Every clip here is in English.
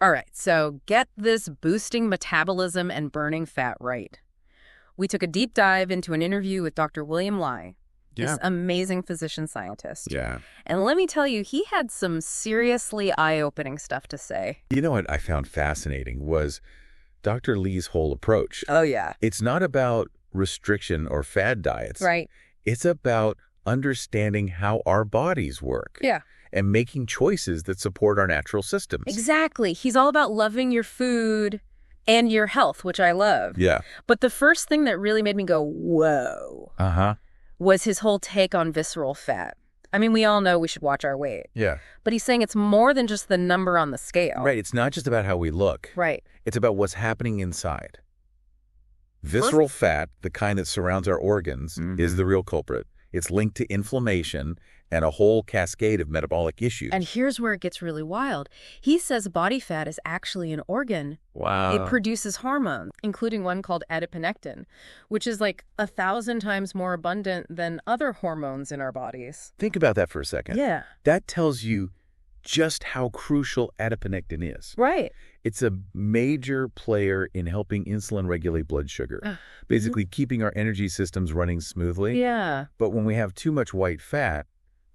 All right, so get this boosting metabolism and burning fat right. We took a deep dive into an interview with Dr. William Lai, this amazing physician scientist. Yeah. And let me tell you, he had some seriously eye-opening stuff to say. You know what I found fascinating was Dr. Lee's whole approach. Oh, yeah. It's not about restriction or fad diets. Right. It's about understanding how our bodies work. Yeah. And making choices that support our natural systems. Exactly. He's all about loving your food and your health, which I love. Yeah. But the first thing that really made me go, whoa, was his whole take on visceral fat. I mean, we all know we should watch our weight. Yeah. But he's saying it's more than just the number on the scale. Right. It's not just about how we look. Right. It's about what's happening inside. Visceral fat, the kind that surrounds our organs, is the real culprit. It's linked to inflammation and a whole cascade of metabolic issues. And here's where it gets really wild. He says body fat is actually an organ. Wow. It produces hormones, including one called adiponectin, which is like 1,000 times more abundant than other hormones in our bodies. Think about that for a second. Yeah. That tells you just how crucial adiponectin is. Right. It's a major player in helping insulin regulate blood sugar, basically keeping our energy systems running smoothly. Yeah. But when we have too much white fat,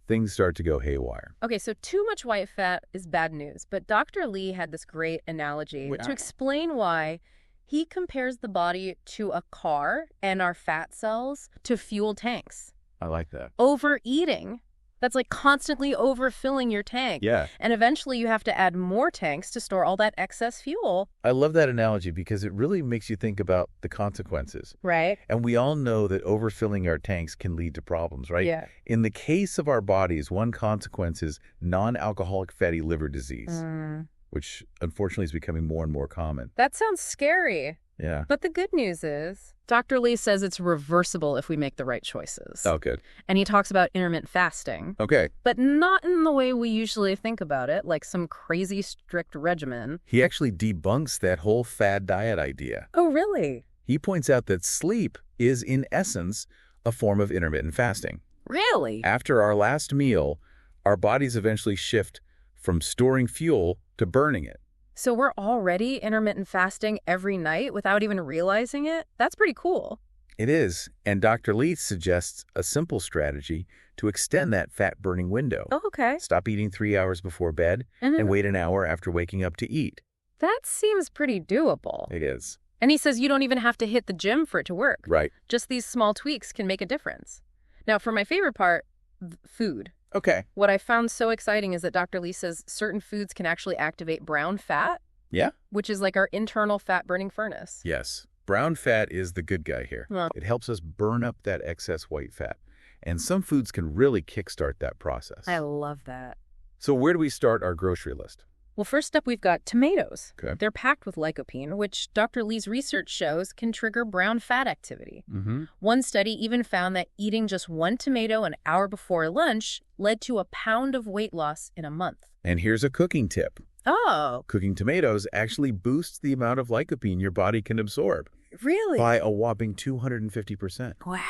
things start to go haywire. Okay, so too much white fat is bad news, but Dr. Lee had this great analogy to explain why. He compares the body to a car and our fat cells to fuel tanks. I like that. Overeating, that's like constantly overfilling your tank. Yeah. And eventually you have to add more tanks to store all that excess fuel. I love that analogy because it really makes you think about the consequences. Right. And we all know that overfilling our tanks can lead to problems, right? Yeah. In the case of our bodies, one consequence is non-alcoholic fatty liver disease, which unfortunately is becoming more and more common. That sounds scary. Yeah. But the good news is, Dr. Lee says it's reversible if we make the right choices. Oh, good. And he talks about intermittent fasting. Okay. But not in the way we usually think about it, like some crazy strict regimen. He actually debunks that whole fad diet idea. Oh, really? He points out that sleep is, in essence, a form of intermittent fasting. Really? After our last meal, our bodies eventually shift from storing fuel to burning it. So we're already intermittent fasting every night without even realizing it? That's pretty cool. It is, and Dr. Lee suggests a simple strategy to extend that fat-burning window. Oh, okay. Stop eating 3 hours before bed and wait an hour after waking up to eat. That seems pretty doable. It is. And he says you don't even have to hit the gym for it to work. Right. Just these small tweaks can make a difference. Now, for my favorite part, food. Okay. What I found so exciting is that Dr. Lee says certain foods can actually activate brown fat. Yeah? Which is like our internal fat-burning furnace. Yes. Brown fat is the good guy here. Well, It helps us burn up that excess white fat. And some foods can really kickstart that process. I love that. So where do we start our grocery list? Well, first up, we've got tomatoes. Okay. They're packed with lycopene, which Dr. Lee's research shows can trigger brown fat activity. One study even found that eating just one tomato an hour before lunch led to 1 pound of weight loss in a month. And here's a cooking tip. Oh, Cooking tomatoes actually boosts the amount of lycopene your body can absorb really? by a whopping 250%. Wow.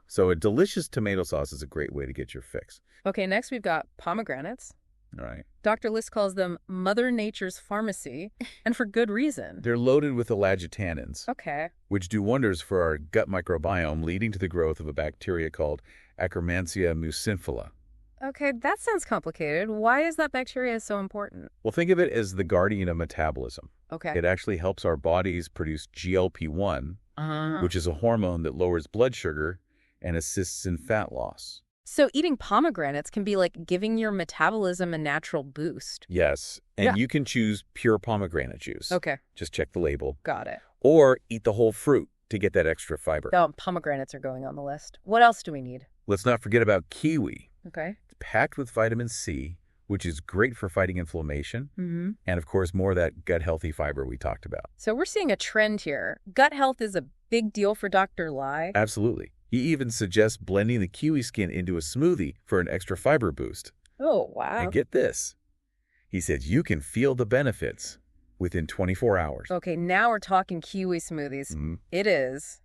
So a delicious tomato sauce is a great way to get your fix. Okay, next we've got pomegranates. All right. Dr. List calls them Mother Nature's pharmacy, and for good reason. They're loaded with elagitannins, Okay. which do wonders for our gut microbiome, leading to the growth of a bacteria called Akkermansia muciniphila. Okay, that sounds complicated. Why is that bacteria so important? Well, think of it as the guardian of metabolism. Okay. It actually helps our bodies produce GLP-1, which is a hormone that lowers blood sugar and assists in fat loss. So eating pomegranates can be like giving your metabolism a natural boost. Yes, and you can choose pure pomegranate juice. Okay. Just check the label. Got it. Or eat the whole fruit to get that extra fiber. Oh, pomegranates are going on the list. What else do we need? Let's not forget about kiwi. Okay. It's packed with vitamin C, which is great for fighting inflammation. And of course, more of that gut-healthy fiber we talked about. So we're seeing a trend here. Gut health is a big deal for Dr. Lai. Absolutely. He even suggests blending the kiwi skin into a smoothie for an extra fiber boost. Oh, wow. And get this. He said you can feel the benefits within 24 hours. Okay, now we're talking kiwi smoothies. It is.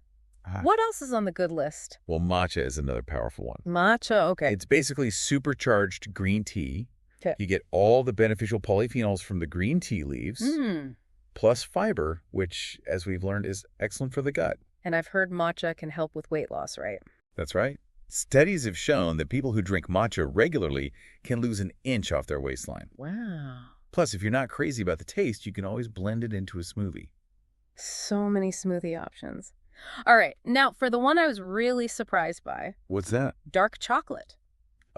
What else is on the good list? Well, matcha is another powerful one. Matcha, okay. It's basically supercharged green tea Okay. You get all the beneficial polyphenols from the green tea leaves, plus fiber, which, as we've learned, is excellent for the gut. And I've heard matcha can help with weight loss, right? That's right. Studies have shown that people who drink matcha regularly can lose an inch off their waistline. Wow. Plus, if you're not crazy about the taste, you can always blend it into a smoothie. So many smoothie options. All right, now for the one I was really surprised by. What's that? Dark chocolate.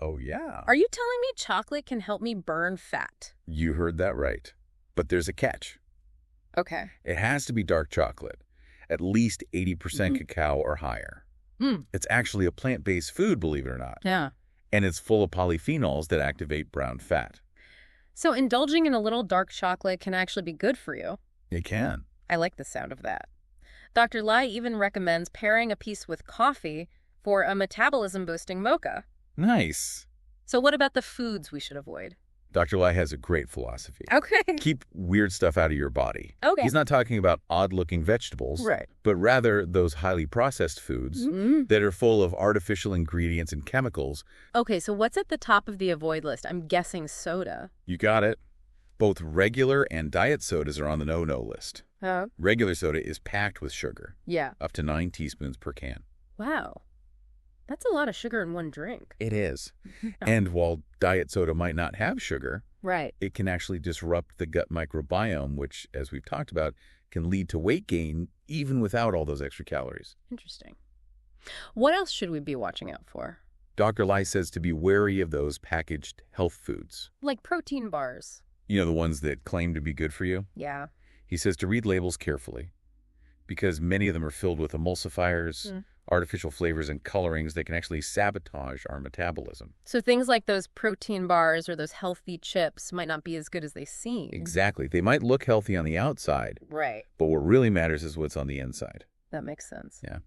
Oh, yeah. Are you telling me chocolate can help me burn fat? You heard that right. But there's a catch. Okay. It has to be dark chocolate, at least 80% cacao or higher. It's actually a plant-based food, believe it or not. Yeah. And it's full of polyphenols that activate brown fat. So indulging in a little dark chocolate can actually be good for you. It can. I like the sound of that. Dr. Lai even recommends pairing a piece with coffee for a metabolism-boosting mocha. Nice. So what about the foods we should avoid? Dr. Lai has a great philosophy. Okay. Keep weird stuff out of your body. Okay. He's not talking about odd-looking vegetables, Right. but rather those highly processed foods that are full of artificial ingredients and chemicals. Okay, so what's at the top of the avoid list? I'm guessing soda. You got it. Both regular and diet sodas are on the no-no list. Oh. Regular soda is packed with sugar, Yeah. up to 9 teaspoons per can. Wow. That's a lot of sugar in one drink. It is. And while diet soda might not have sugar, Right. it can actually disrupt the gut microbiome, which, as we've talked about, can lead to weight gain even without all those extra calories. Interesting. What else should we be watching out for? Dr. Lai says to be wary of those packaged health foods. Like protein bars. You know, the ones that claim to be good for you? Yeah. He says to read labels carefully because many of them are filled with emulsifiers, artificial flavors, and colorings that can actually sabotage our metabolism. So things like those protein bars or those healthy chips might not be as good as they seem. Exactly. They might look healthy on the outside, Right. but what really matters is what's on the inside. That makes sense. Yeah.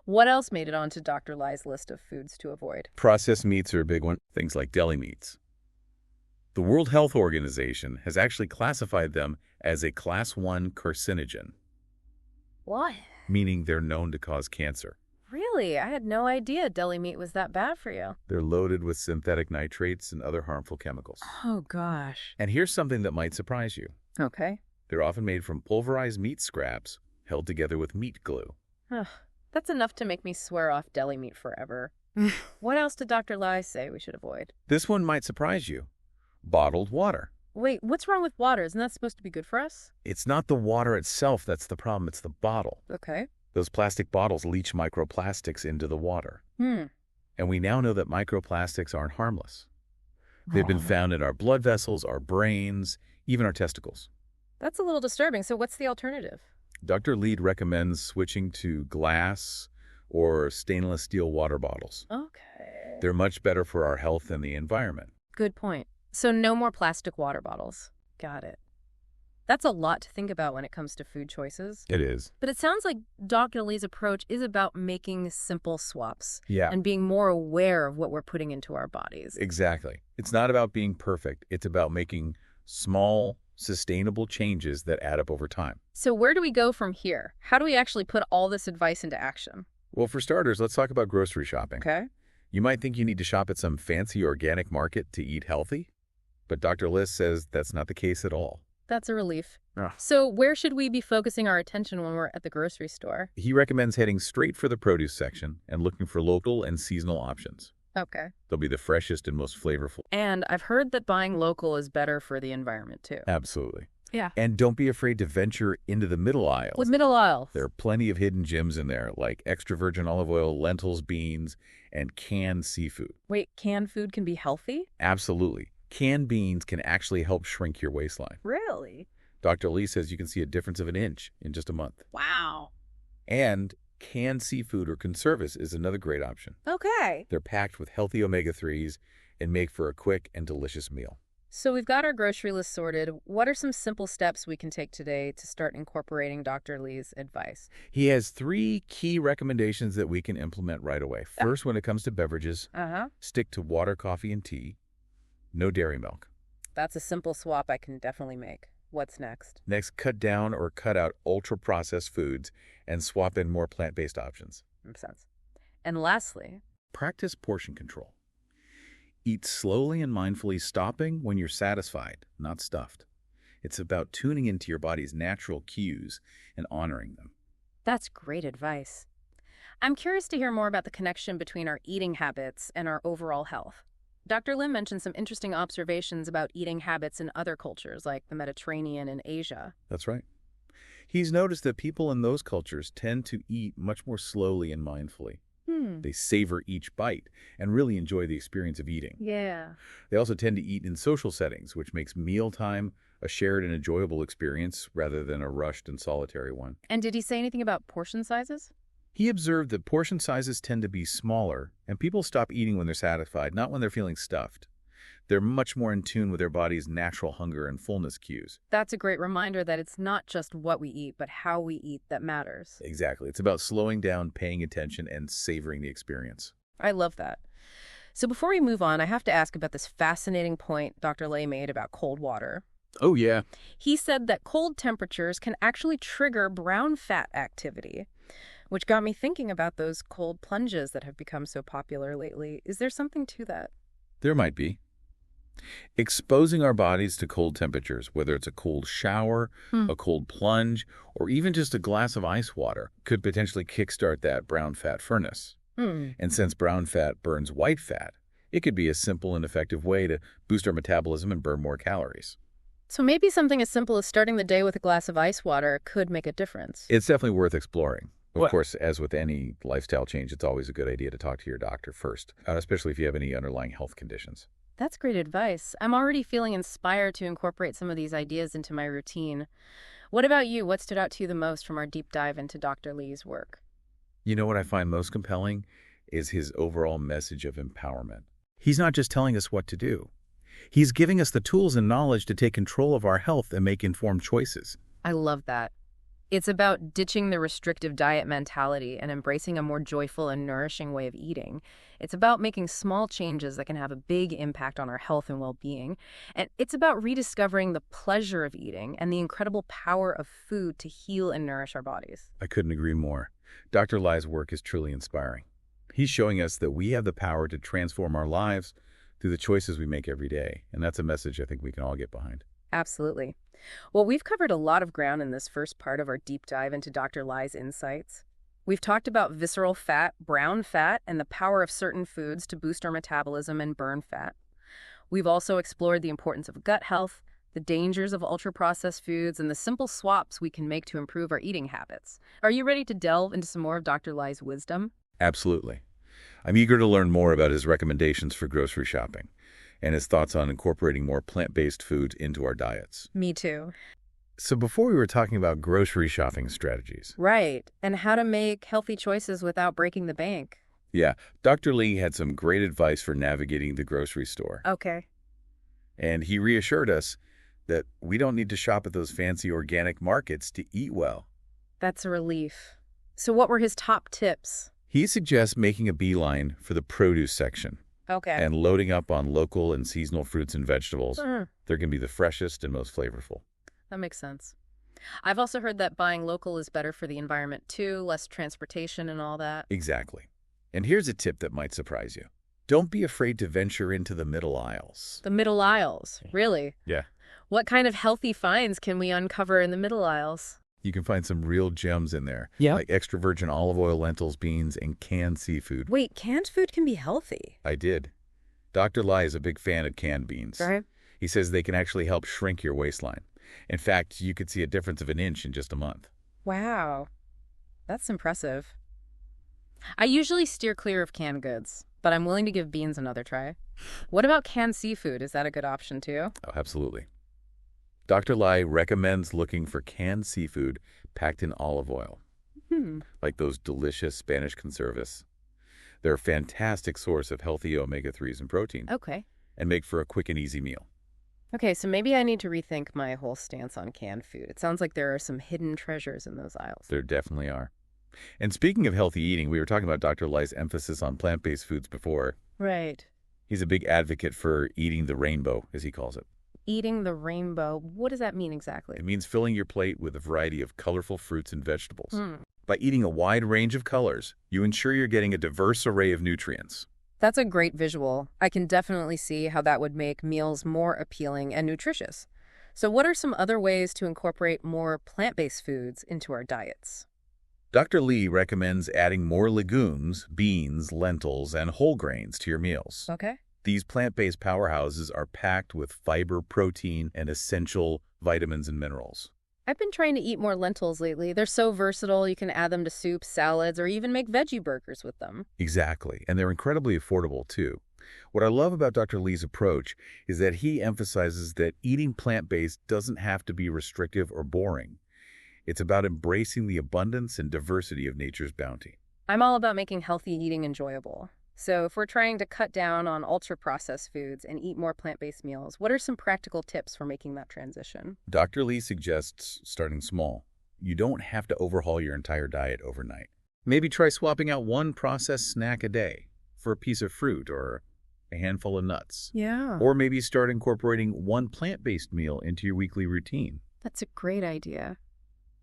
What else made it onto Dr. Lai's list of foods to avoid? Processed meats are a big one, things like deli meats. The World Health Organization has actually classified them as a Class 1 carcinogen, What? meaning they're known to cause cancer. Really? I had no idea deli meat was that bad for you. They're loaded with synthetic nitrates and other harmful chemicals. Oh, gosh. And here's something that might surprise you. Okay. They're often made from pulverized meat scraps held together with meat glue. Ugh, that's enough to make me swear off deli meat forever. What else did Dr. Lai say we should avoid? This one might surprise you. Bottled water. Wait, what's wrong with water? Isn't that supposed to be good for us? It's not the water itself that's the problem, it's the bottle. Okay. Those plastic bottles leach microplastics into the water. And And we now know that microplastics aren't harmless. They've been found in our blood vessels, our brains, even our testicles. That's a little disturbing. So what's the alternative? Dr. Lead recommends switching to glass or stainless steel water bottles. Okay. They're much better for our health and the environment. Good point. So no more plastic water bottles. Got it. That's a lot to think about when it comes to food choices. It is. But it sounds like Dr. Lee's approach is about making simple swaps Yeah, and being more aware of what we're putting into our bodies. exactly. It's not about being perfect. It's about making small, sustainable changes that add up over time. So where do we go from here? How do we actually put all this advice into action? Well, for starters, let's talk about grocery shopping. Okay. You might think you need to shop at some fancy organic market to eat healthy, but Dr. Liss says that's not the case at all. That's a relief. Ah. So where should we be focusing our attention when we're at the grocery store? He recommends heading straight for the produce section and looking for local and seasonal options. Okay. They'll be the freshest and most flavorful. And I've heard that buying local is better for the environment, too. Absolutely. Yeah. And don't be afraid to venture into the middle aisles. With middle aisle. There are plenty of hidden gems in there, like extra virgin olive oil, lentils, beans, and canned seafood. Wait, canned food can be healthy? Absolutely. Canned beans can actually help shrink your waistline. Really? Dr. Lee says you can see a difference of an inch in just a month. Wow. And canned seafood or conserves is another great option. Okay. They're packed with healthy omega-3s and make for a quick and delicious meal. So we've got our grocery list sorted. What are some simple steps we can take today to start incorporating Dr. Lee's advice? He has 3 key recommendations that we can implement right away. First, when it comes to beverages, stick to water, coffee, and tea. No dairy milk. That's a simple swap I can definitely make. What's next? Next, cut down or cut out ultra-processed foods and swap in more plant-based options. Makes sense. And lastly, Practice portion control. Eat slowly and mindfully, stopping when you're satisfied, not stuffed. It's about tuning into your body's natural cues and honoring them. That's great advice. I'm curious to hear more about the connection between our eating habits and our overall health. Dr. Lim mentioned some interesting observations about eating habits in other cultures, like the Mediterranean and Asia. That's right. He's noticed that people in those cultures tend to eat much more slowly and mindfully. They savor each bite and really enjoy the experience of eating. Yeah. They also tend to eat in social settings, which makes mealtime a shared and enjoyable experience rather than a rushed and solitary one. And did he say anything about portion sizes? He observed that portion sizes tend to be smaller, and people stop eating when they're satisfied, not when they're feeling stuffed. They're much more in tune with their body's natural hunger and fullness cues. That's a great reminder that it's not just what we eat, but how we eat that matters. Exactly. It's about slowing down, paying attention, and savoring the experience. I love that. So before we move on, I have to ask about this fascinating point Dr. Lay made about cold water. Oh, yeah. He said that cold temperatures can actually trigger brown fat activity, which got me thinking about those cold plunges that have become so popular lately. Is there something to that? There might be. Exposing our bodies to cold temperatures, whether it's a cold shower, a cold plunge, or even just a glass of ice water, could potentially kickstart that brown fat furnace. And since brown fat burns white fat, it could be a simple and effective way to boost our metabolism and burn more calories. So maybe something as simple as starting the day with a glass of ice water could make a difference. It's definitely worth exploring. Of course, as with any lifestyle change, it's always a good idea to talk to your doctor first, especially if you have any underlying health conditions. That's great advice. I'm already feeling inspired to incorporate some of these ideas into my routine. What about you? What stood out to you the most from our deep dive into Dr. Lee's work? You know what I find most compelling is his overall message of empowerment. He's not just telling us what to do. He's giving us the tools and knowledge to take control of our health and make informed choices. I love that. It's about ditching the restrictive diet mentality and embracing a more joyful and nourishing way of eating. It's about making small changes that can have a big impact on our health and well-being. And it's about rediscovering the pleasure of eating and the incredible power of food to heal and nourish our bodies. I couldn't agree more. Dr. Lai's work is truly inspiring. He's showing us that we have the power to transform our lives through the choices we make every day. And that's a message I think we can all get behind. Absolutely. Well, we've covered a lot of ground in this first part of our deep dive into Dr. Lai's insights. We've talked about visceral fat, brown fat, and the power of certain foods to boost our metabolism and burn fat. We've also explored the importance of gut health, the dangers of ultra-processed foods, and the simple swaps we can make to improve our eating habits. Are you ready to delve into some more of Dr. Lai's wisdom? Absolutely. I'm eager to learn more about his recommendations for grocery shopping and his thoughts on incorporating more plant-based foods into our diets. Me too. So before we were talking about grocery shopping strategies. Right, and how to make healthy choices without breaking the bank. Yeah, Dr. Lee had some great advice for navigating the grocery store. Okay. And he reassured us that we don't need to shop at those fancy organic markets to eat well. That's a relief. So what were his top tips? He suggests making a beeline for the produce section. Okay. And loading up on local and seasonal fruits and vegetables. They're going to be the freshest and most flavorful. That makes sense. I've also heard that buying local is better for the environment too, less transportation and all that. Exactly. And here's a tip that might surprise you. Don't be afraid to venture into the middle aisles. The middle aisles? Really? Yeah. What kind of healthy finds can we uncover in the middle aisles? You can find some real gems in there. Yeah. Like extra virgin olive oil, lentils, beans, and canned seafood. Wait, canned food can be healthy? I did. Dr. Lai is a big fan of canned beans. Right. He says they can actually help shrink your waistline. In fact, you could see a difference of an inch in just a month. Wow. That's impressive. I usually steer clear of canned goods, but I'm willing to give beans another try. What about canned seafood? Is that a good option too? Oh, absolutely. Dr. Lai recommends looking for canned seafood packed in olive oil, like those delicious Spanish conservas. They're a fantastic source of healthy omega-3s and protein. Okay. And make for a quick and easy meal. Okay, so maybe I need to rethink my whole stance on canned food. It sounds like there are some hidden treasures in those aisles. There definitely are. And speaking of healthy eating, we were talking about Dr. Lai's emphasis on plant-based foods before. Right. He's a big advocate for eating the rainbow, as he calls it. Eating the rainbow, what does that mean exactly? It means filling your plate with a variety of colorful fruits and vegetables. By eating a wide range of colors, you ensure you're getting a diverse array of nutrients. That's a great visual. I can definitely see how that would make meals more appealing and nutritious. So what are some other ways to incorporate more plant-based foods into our diets? Dr. Lee recommends adding more legumes, beans, lentils, and whole grains to your meals. Okay. These plant-based powerhouses are packed with fiber, protein, and essential vitamins and minerals. I've been trying to eat more lentils lately. They're so versatile. You can add them to soups, salads, or even make veggie burgers with them. Exactly, and they're incredibly affordable too. What I love about Dr. Lee's approach is that he emphasizes that eating plant-based doesn't have to be restrictive or boring. It's about embracing the abundance and diversity of nature's bounty. I'm all about making healthy eating enjoyable. So if we're trying to cut down on ultra-processed foods and eat more plant-based meals, what are some practical tips for making that transition? Dr. Lee suggests starting small. You don't have to overhaul your entire diet overnight. Maybe try swapping out one processed snack a day for a piece of fruit or a handful of nuts. Yeah. Or maybe start incorporating one plant-based meal into your weekly routine. That's a great idea.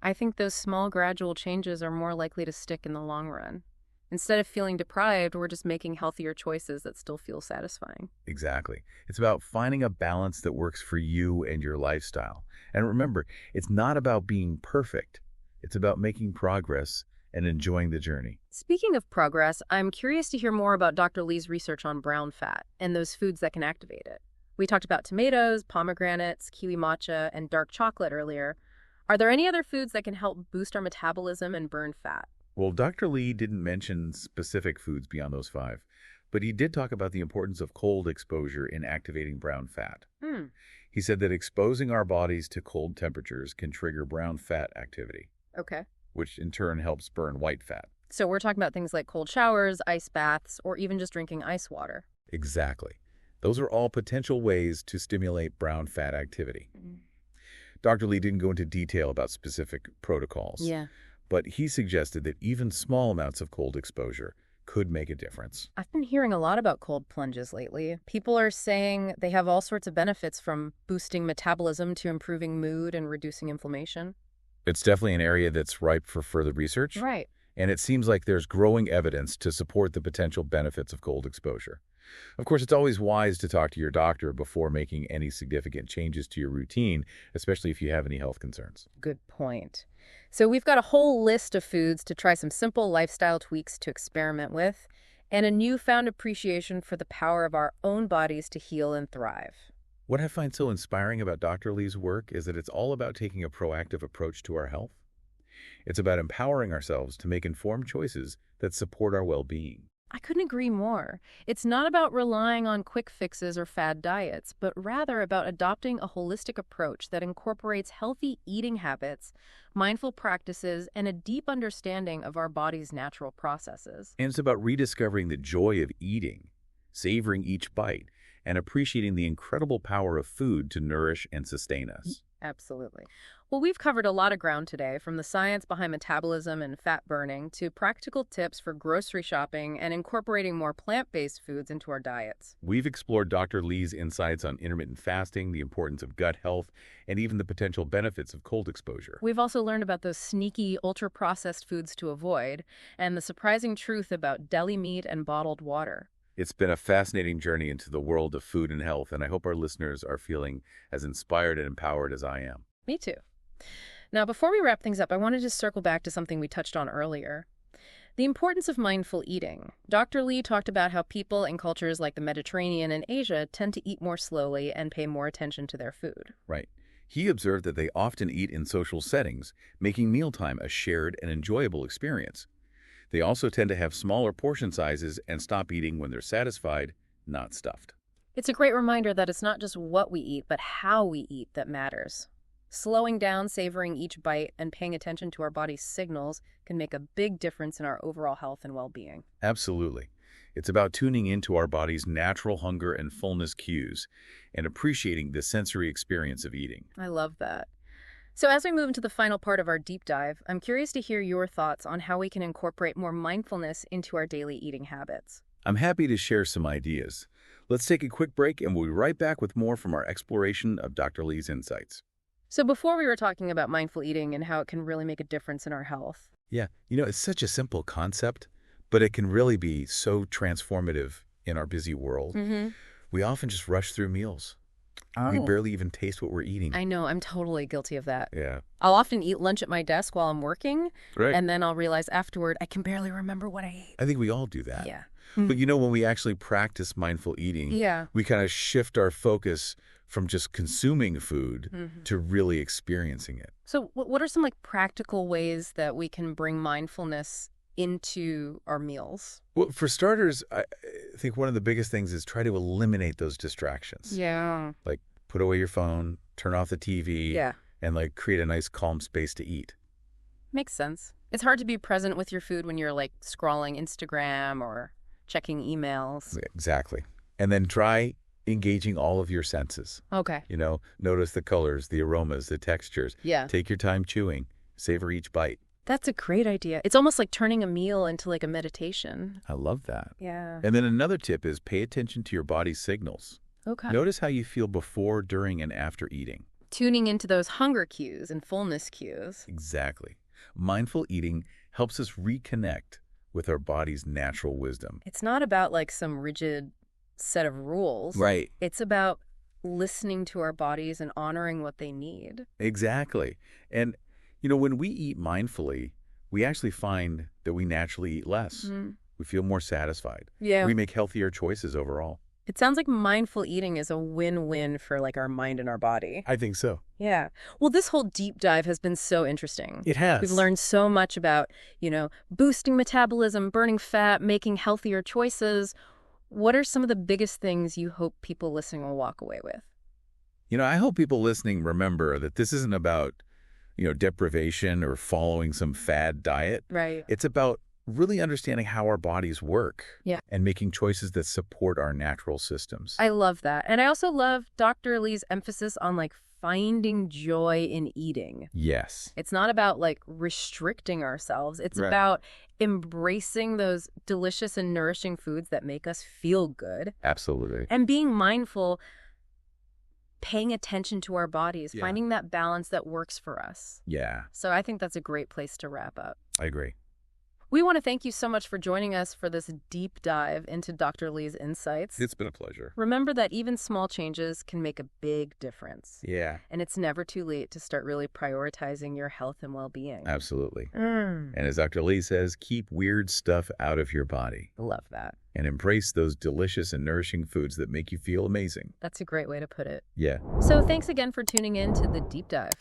I think those small gradual changes are more likely to stick in the long run. Instead of feeling deprived, we're just making healthier choices that still feel satisfying. Exactly. It's about finding a balance that works for you and your lifestyle. And remember, it's not about being perfect. It's about making progress and enjoying the journey. Speaking of progress, I'm curious to hear more about Dr. Lee's research on brown fat and those foods that can activate it. We talked about tomatoes, pomegranates, kiwi matcha, and dark chocolate earlier. Are there any other foods that can help boost our metabolism and burn fat? Well, Dr. Lee didn't mention specific foods beyond those five, but he did talk about the importance of cold exposure in activating brown fat. He said that exposing our bodies to cold temperatures can trigger brown fat activity, Okay. which in turn helps burn white fat. So we're talking about things like cold showers, ice baths, or even just drinking ice water. Exactly. Those are all potential ways to stimulate brown fat activity. Dr. Lee didn't go into detail about specific protocols, Yeah. but he suggested that even small amounts of cold exposure could make a difference. I've been hearing a lot about cold plunges lately. People are saying they have all sorts of benefits from boosting metabolism to improving mood and reducing inflammation. It's definitely an area that's ripe for further research, Right. and it seems like there's growing evidence to support the potential benefits of cold exposure. Of course, it's always wise to talk to your doctor before making any significant changes to your routine, especially if you have any health concerns. Good point. So we've got a whole list of foods to try some simple lifestyle tweaks to experiment with, and a newfound appreciation for the power of our own bodies to heal and thrive. What I find so inspiring about Dr. Lee's work is that it's all about taking a proactive approach to our health. It's about empowering ourselves to make informed choices that support our well-being. I couldn't agree more. It's not about relying on quick fixes or fad diets, but rather about adopting a holistic approach that incorporates healthy eating habits, mindful practices, and a deep understanding of our body's natural processes. And it's about rediscovering the joy of eating, savoring each bite, and appreciating the incredible power of food to nourish and sustain us. Absolutely. Well, we've covered a lot of ground today, from the science behind metabolism and fat burning to practical tips for grocery shopping and incorporating more plant-based foods into our diets. We've explored Dr. Lee's insights on intermittent fasting, the importance of gut health, and even the potential benefits of cold exposure. We've also learned about those sneaky, ultra-processed foods to avoid and the surprising truth about deli meat and bottled water. It's been a fascinating journey into the world of food and health, and I hope our listeners are feeling as inspired and empowered as I am. Me too. Now, before we wrap things up, I want to just circle back to something we touched on earlier. The importance of mindful eating. Dr. Lee talked about how people in cultures like the Mediterranean and Asia tend to eat more slowly and pay more attention to their food. Right. He observed that they often eat in social settings, making mealtime a shared and enjoyable experience. They also tend to have smaller portion sizes and stop eating when they're satisfied, not stuffed. It's a great reminder that it's not just what we eat, but how we eat that matters. Slowing down, savoring each bite, and paying attention to our body's signals can make a big difference in our overall health and well-being. Absolutely. It's about tuning into our body's natural hunger and fullness cues and appreciating the sensory experience of eating. I love that. So as we move into the final part of our deep dive, I'm curious to hear your thoughts on how we can incorporate more mindfulness into our daily eating habits. I'm happy to share some ideas. Let's take a quick break and we'll be right back with more from our exploration of Dr. Lee's insights. So before we were talking about mindful eating and how it can really make a difference in our health. Yeah, it's such a simple concept, but it can really be so transformative in our busy world, Mm-hmm. we often just rush through meals. We barely even taste what we're eating. I know. I'm totally guilty of that. Yeah. I'll often eat lunch at my desk while I'm working, Right. and then I'll realize afterward I can barely remember what I ate. I think we all do that. Yeah. But when we actually practice mindful eating, Yeah. we kind of shift our focus from just consuming food to really experiencing it. So what are some like practical ways that we can bring mindfulness into our meals? Well, for starters, I think one of the biggest things is try to eliminate those distractions. Yeah. Like put away your phone, turn off the TV, Yeah. and like create a nice calm space to eat. Makes sense. It's hard to be present with your food when you're like scrolling Instagram or checking emails. Exactly. And then try engaging all of your senses. Okay. Notice the colors, the aromas, the textures. Yeah. Take your time chewing. Savor each bite. That's a great idea. It's almost like turning a meal into like a meditation. I love that. Yeah. And then another tip is pay attention to your body's signals. Okay. Notice how you feel before, during, and after eating. Tuning into those hunger cues and fullness cues. Exactly. Mindful eating helps us reconnect with our body's natural wisdom. It's not about like some rigid set of rules. Right. It's about listening to our bodies and honoring what they need. Exactly. And, when we eat mindfully, we actually find that we naturally eat less. We feel more satisfied. Yeah. We make healthier choices overall. It sounds like mindful eating is a win-win for like our mind and our body. I think so. Yeah. Well, this whole deep dive has been so interesting. It has. We've learned so much about, boosting metabolism, burning fat, making healthier choices. What are some of the biggest things you hope people listening will walk away with? I hope people listening remember that this isn't about, deprivation or following some fad diet. Right. It's about really understanding how our bodies work. Yeah. And making choices that support our natural systems. I love that. And I also love Dr. Lee's emphasis on like finding joy in eating. Yes. It's not about like restricting ourselves. It's Right. about embracing those delicious and nourishing foods that make us feel good Absolutely. and being mindful, paying attention to our bodies, Yeah. finding that balance that works for us. Yeah, So I think that's a great place to wrap up. I agree. We want to thank you so much for joining us for this deep dive into Dr. Lee's insights. It's been a pleasure. Remember that even small changes can make a big difference. Yeah, And it's never too late to start really prioritizing your health and well-being. absolutely. And as Dr. Lee says, keep weird stuff out of your body Love that. and embrace those delicious and nourishing foods that make you feel amazing. That's a great way to put it. Yeah. So thanks again for tuning in to The Deep Dive.